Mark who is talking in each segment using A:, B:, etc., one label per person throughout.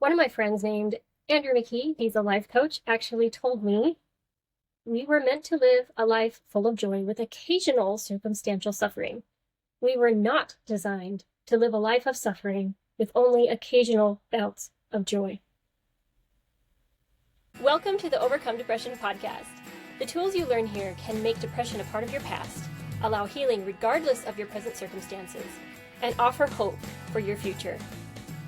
A: One of my friends named Andrew McKee, he's a life coach, actually told me we were meant to live a life full of joy with occasional circumstantial suffering. We were not designed to live a life of suffering with only occasional bouts of joy. Welcome to the Overcome Depression podcast. The tools you learn here can make depression a part of your past, allow healing regardless of your present circumstances, and offer hope for your future.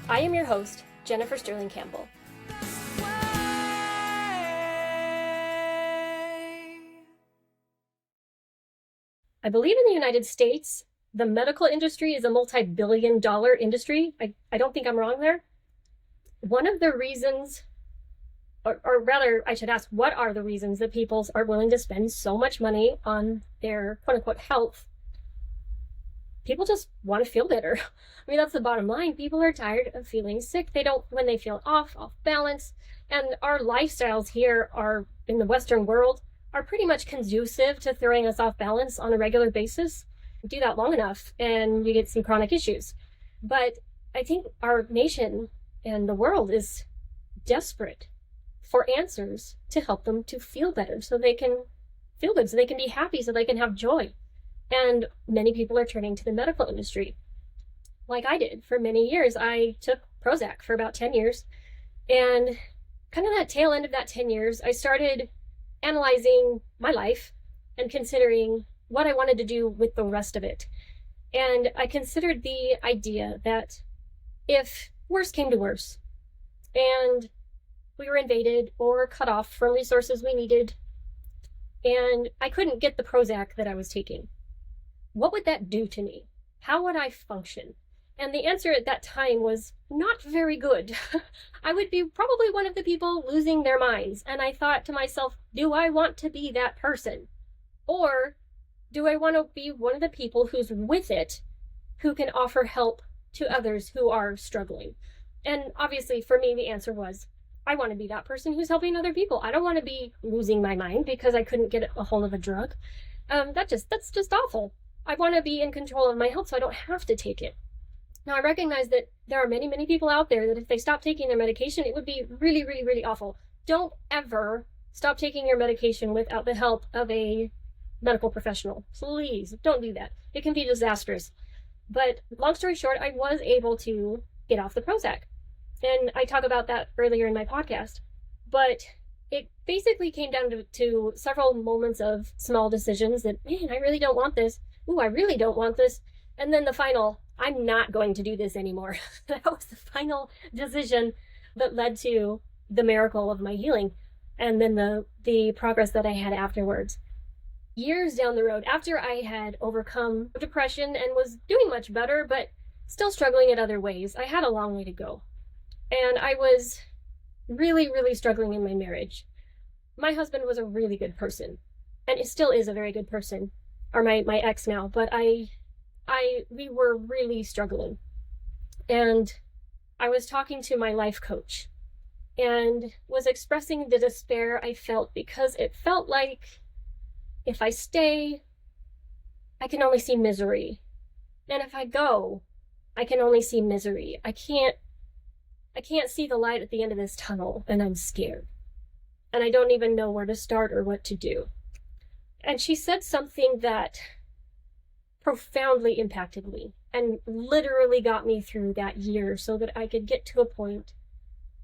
A: I am your host, Jennifer Stirling-Campbell. I believe in the United States, the medical industry is a multi-billion-dollar industry. I don't think I'm wrong there. One of the reasons, or rather, I should ask, what are the reasons that people are willing to spend so much money on their quote-unquote health? People just want to feel better. I mean, that's the bottom line. People are tired of feeling sick. When they feel off balance. And our lifestyles here in the Western world, are pretty much conducive to throwing us off balance on a regular basis. Do that long enough and you get some chronic issues. But I think our nation and the world is desperate for answers to help them to feel better, so they can feel good, so they can be happy, so they can have joy. And many people are turning to the medical industry. Like I did for many years. I took Prozac for about 10 years. And kind of that tail end of that 10 years, I started analyzing my life and considering what I wanted to do with the rest of it. And I considered the idea that if worse came to worse, and we were invaded or cut off from resources we needed, and I couldn't get the Prozac that I was taking, what would that do to me? How would I function? And the answer at that time was not very good. I would be probably one of the people losing their minds. And I thought to myself, do I want to be that person? Or do I want to be one of the people who's with it, who can offer help to others who are struggling? And obviously for me, the answer was, I want to be that person who's helping other people. I don't want to be losing my mind because I couldn't get a hold of a drug. That's just awful. I want to be in control of my health so I don't have to take it. Now, I recognize that there are many, many people out there that if they stop taking their medication, it would be really, really, really awful. Don't ever stop taking your medication without the help of a medical professional. Please don't do that. It can be disastrous. But long story short, I was able to get off the Prozac. And I talk about that earlier in my podcast. But it basically came down to several moments of small decisions that, man, I really don't want this. Ooh, I really don't want this. And then the final, I'm not going to do this anymore. That was the final decision that led to the miracle of my healing. And then the progress that I had afterwards. Years down the road, after I had overcome depression and was doing much better, but still struggling in other ways, I had a long way to go. And I was really, really struggling in my marriage. My husband was a really good person, and it still is a very good person, or my ex now, but we were really struggling. And I was talking to my life coach and was expressing the despair I felt, because it felt like if I stay, I can only see misery. And if I go, I can only see misery. I can't see the light at the end of this tunnel, and I'm scared. And I don't even know where to start or what to do. And she said something that profoundly impacted me and literally got me through that year so that I could get to a point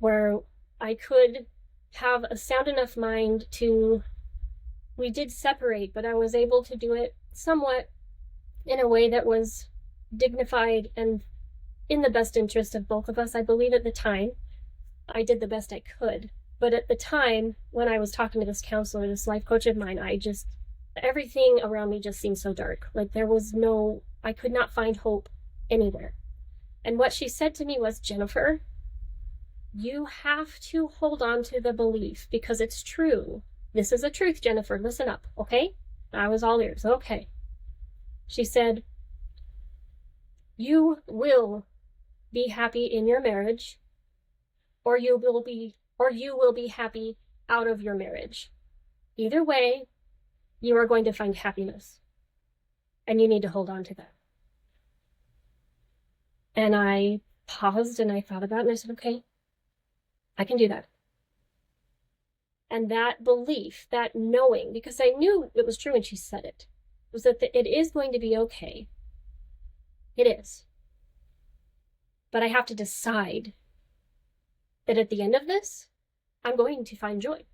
A: where I could have a sound enough mind we did separate, but I was able to do it somewhat in a way that was dignified and in the best interest of both of us. I believe at the time I did the best I could. But at the time, when I was talking to this counselor, this life coach of mine, everything around me just seemed so dark. Like I could not find hope anywhere. And what she said to me was, Jennifer, you have to hold on to the belief because it's true. This is a truth, Jennifer. Listen up, okay? I was all ears. Okay. She said, you will be happy in your marriage, or you will be happy out of your marriage. Either way, you are going to find happiness. And you need to hold on to that. And I paused and I thought about it and I said, okay, I can do that. And that belief, that knowing, because I knew it was true when she said it, was that it is going to be okay. It is. But I have to decide that at the end of this, I'm going to find joy.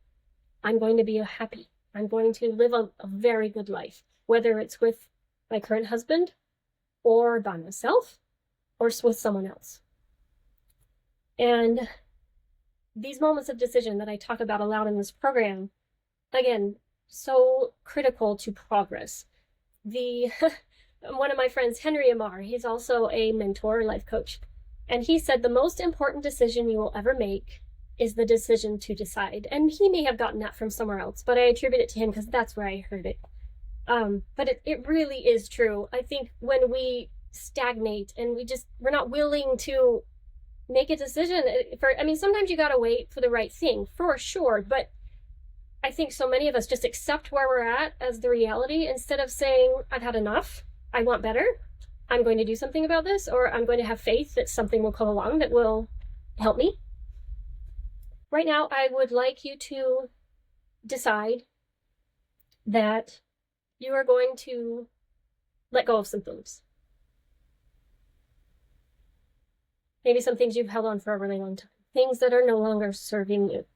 A: I'm going to be happy. I'm going to live a very good life, whether it's with my current husband or by myself or with someone else. And these moments of decision that I talk about aloud in this program, again, so critical to progress. One of my friends, Henry Amar, he's also a mentor, life coach, and he said the most important decision you will ever make is the decision to decide. And he may have gotten that from somewhere else, but I attribute it to him because that's where I heard it. But it really is true. I think when we stagnate and we're not willing to make a decision sometimes you gotta wait for the right thing, for sure, but I think so many of us just accept where we're at as the reality instead of saying, I've had enough, I want better, I'm going to do something about this, or I'm going to have faith that something will come along that will help me. Right now, I would like you to decide that you are going to let go of some things. Maybe some things you've held on for a really long time, things that are no longer serving you.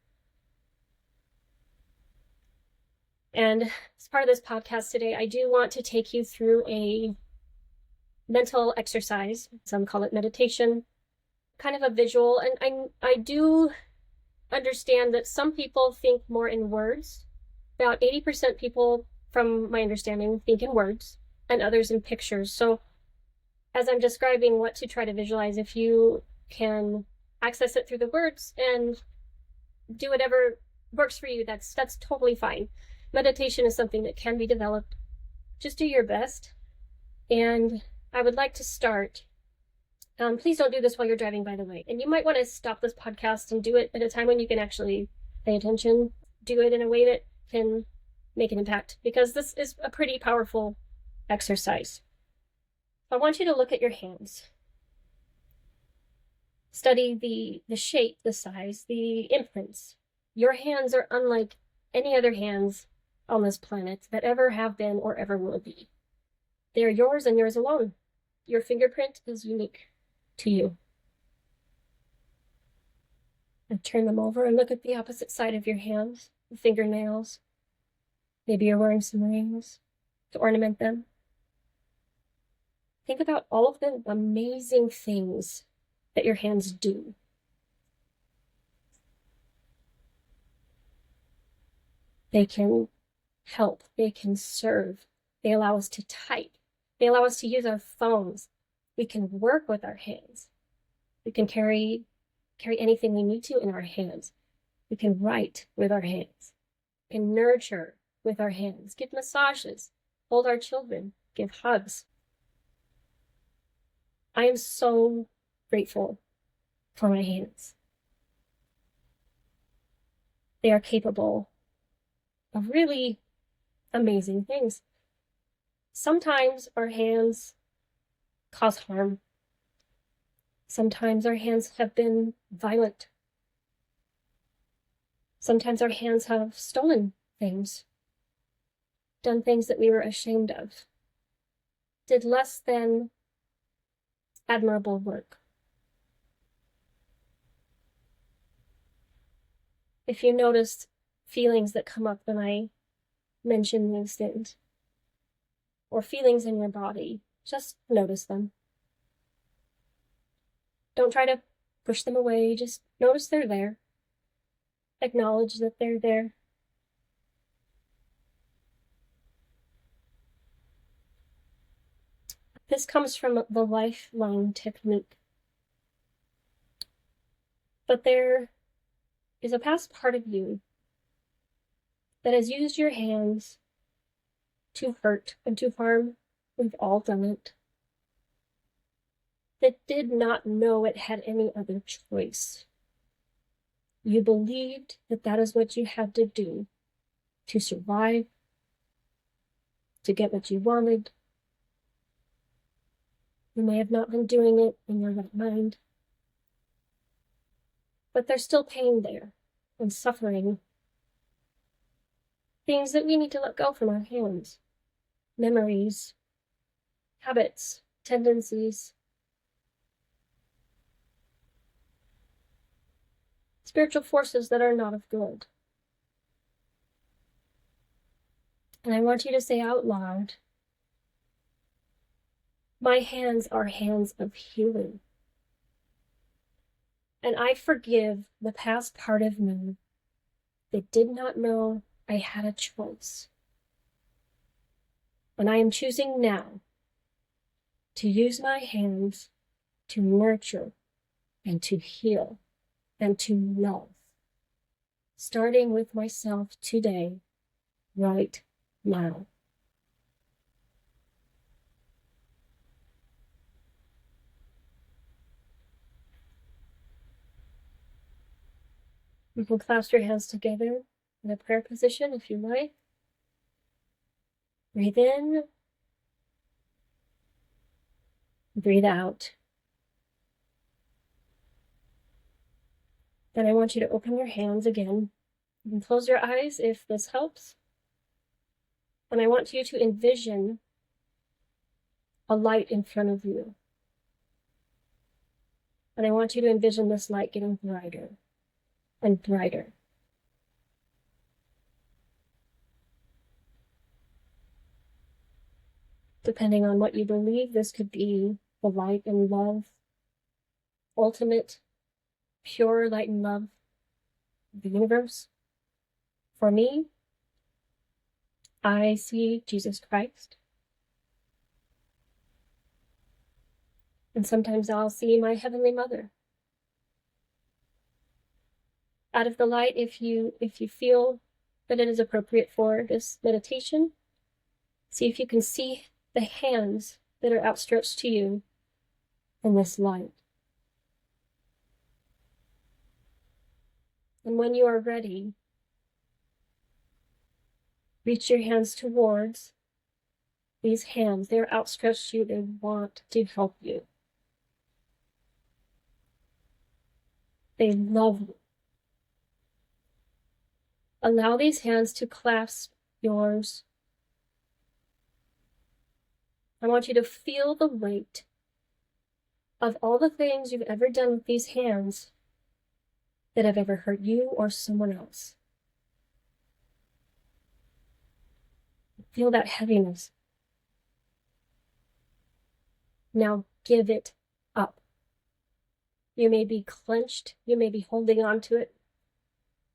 A: And as part of this podcast today, I do want to take you through a mental exercise. Some call it meditation, kind of a visual. And I do understand that some people think more in words. About 80% people, from my understanding, think in words, and others in pictures. So as I'm describing what to try to visualize, if you can access it through the words and do whatever works for you, that's totally fine. Meditation is something that can be developed. Just do your best. And I would like to start. Please don't do this while you're driving, by the way. And you might want to stop this podcast and do it at a time when you can actually pay attention. Do it in a way that can make an impact, because this is a pretty powerful exercise. I want you to look at your hands. Study the shape, the size, the imprints. Your hands are unlike any other hands on this planet that ever have been or ever will be. They are yours and yours alone. Your fingerprint is unique to you. And turn them over and look at the opposite side of your hands, the fingernails. Maybe you're wearing some rings to ornament them. Think about all of the amazing things that your hands do. They can help. They can serve. They allow us to type. They allow us to use our phones. We can work with our hands. We can carry anything we need to in our hands. We can write with our hands. We can nurture with our hands. Give massages. Hold our children. Give hugs. I am so grateful for my hands. They are capable of really amazing things. Sometimes our hands cause harm. Sometimes our hands have been violent. Sometimes our hands have stolen things, done things that we were ashamed of, did less than admirable work. If you notice feelings that come up when I mention these things, or feelings in your body, just notice them. Don't try to push them away, just notice they're there. Acknowledge that they're there. This comes from the lifeline technique. But there is a past part of you that has used your hands to hurt and to harm. We've all done it. That did not know it had any other choice. You believed that that is what you had to do to survive, to get what you wanted. You may have not been doing it in your right mind. but there's still pain there and suffering. Things that we need to let go from our hands. Memories, habits, tendencies, spiritual forces that are not of good. And I want you to say out loud, my hands are hands of healing. And I forgive the past part of me that did not know I had a choice. And I am choosing now to use my hands to nurture and to heal and to love, starting with myself today, right now. You can clasp your hands together in a prayer position if you like. Breathe in. Breathe out. Then I want you to open your hands again. You can close your eyes if this helps. And I want you to envision a light in front of you. And I want you to envision this light getting brighter and brighter. Depending on what you believe, this could be the light and love, ultimate, pure light and love of the universe. For me, I see Jesus Christ. And sometimes I'll see my Heavenly Mother. Out of the light, if you feel that it is appropriate for this meditation, see if you can see the hands that are outstretched to you in this light. And when you are ready, reach your hands towards these hands. They're outstretched to you. They want to help you. They love you. Allow these hands to clasp yours. I want you to feel the weight of all the things you've ever done with these hands that have ever hurt you or someone else. Feel that heaviness. Now give it up. You may be clenched. You may be holding on to it.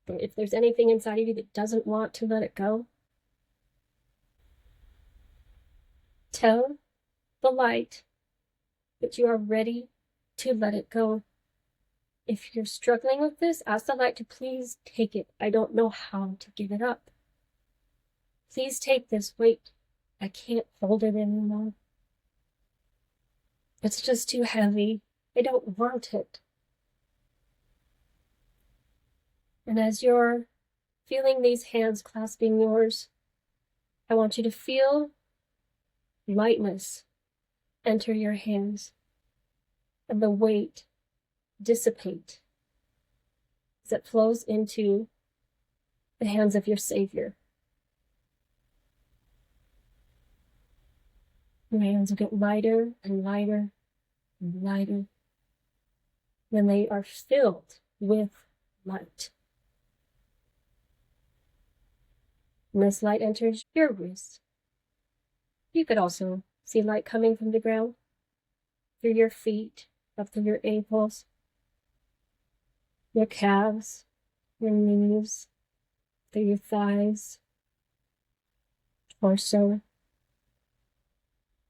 A: But if there's anything inside of you that doesn't want to let it go, tell the light that you are ready to let it go. If you're struggling with this, ask the light to please take it. I don't know how to give it up. Please take this weight. I can't hold it anymore. It's just too heavy. I don't want it. And as you're feeling these hands clasping yours, I want you to feel lightness enter your hands and the weight dissipate as it flows into the hands of your Savior. Your hands will get lighter and lighter and lighter when they are filled with light. And this light enters your wrists. You could also see light coming from the ground, through your feet, up through your ankles, your calves, your knees, through your thighs, torso.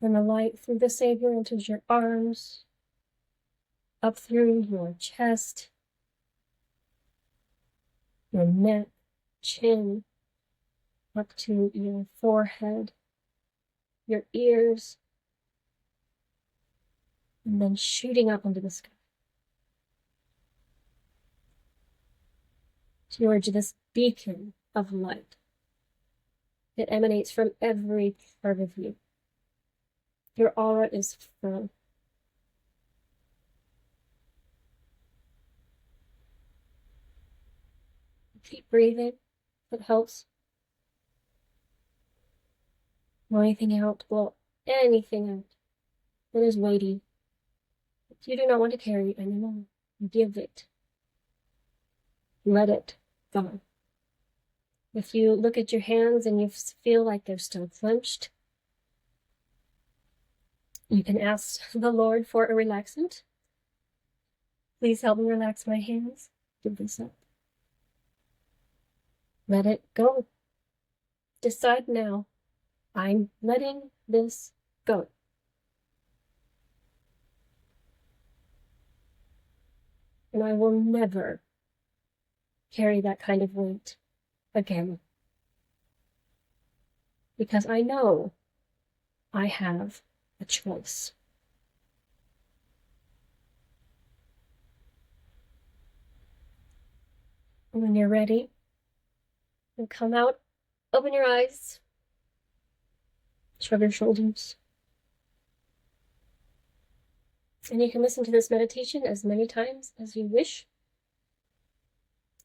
A: And the light through the Savior enters your arms, up through your chest, your neck, chin, up to your forehead, your ears, and then shooting up into the sky. Towards this beacon of light that emanates from every part of you. Your aura is full. Keep breathing. It helps. Blow anything out. Blow anything out that is weighty. You do not want to carry it anymore. Give it. Let it go. If you look at your hands and you feel like they're still clenched, you can ask the Lord for a relaxant. Please help me relax my hands. Give this up. Let it go. Decide now. I'm letting this go. And I will never carry that kind of weight again. Because I know I have a choice. And when you're ready, you come out, open your eyes, shrug your shoulders. And you can listen to this meditation as many times as you wish.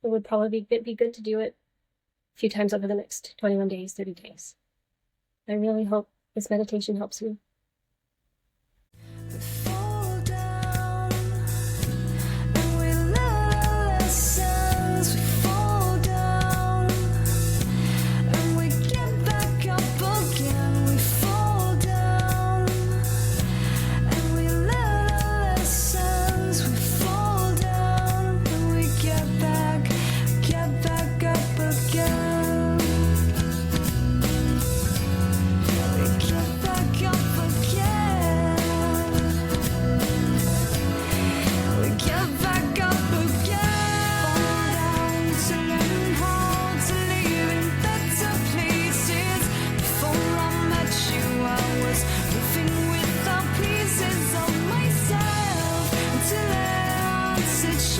A: It would probably be good to do it a few times over the next 21 days, 30 days. I really hope this meditation helps you.
B: Such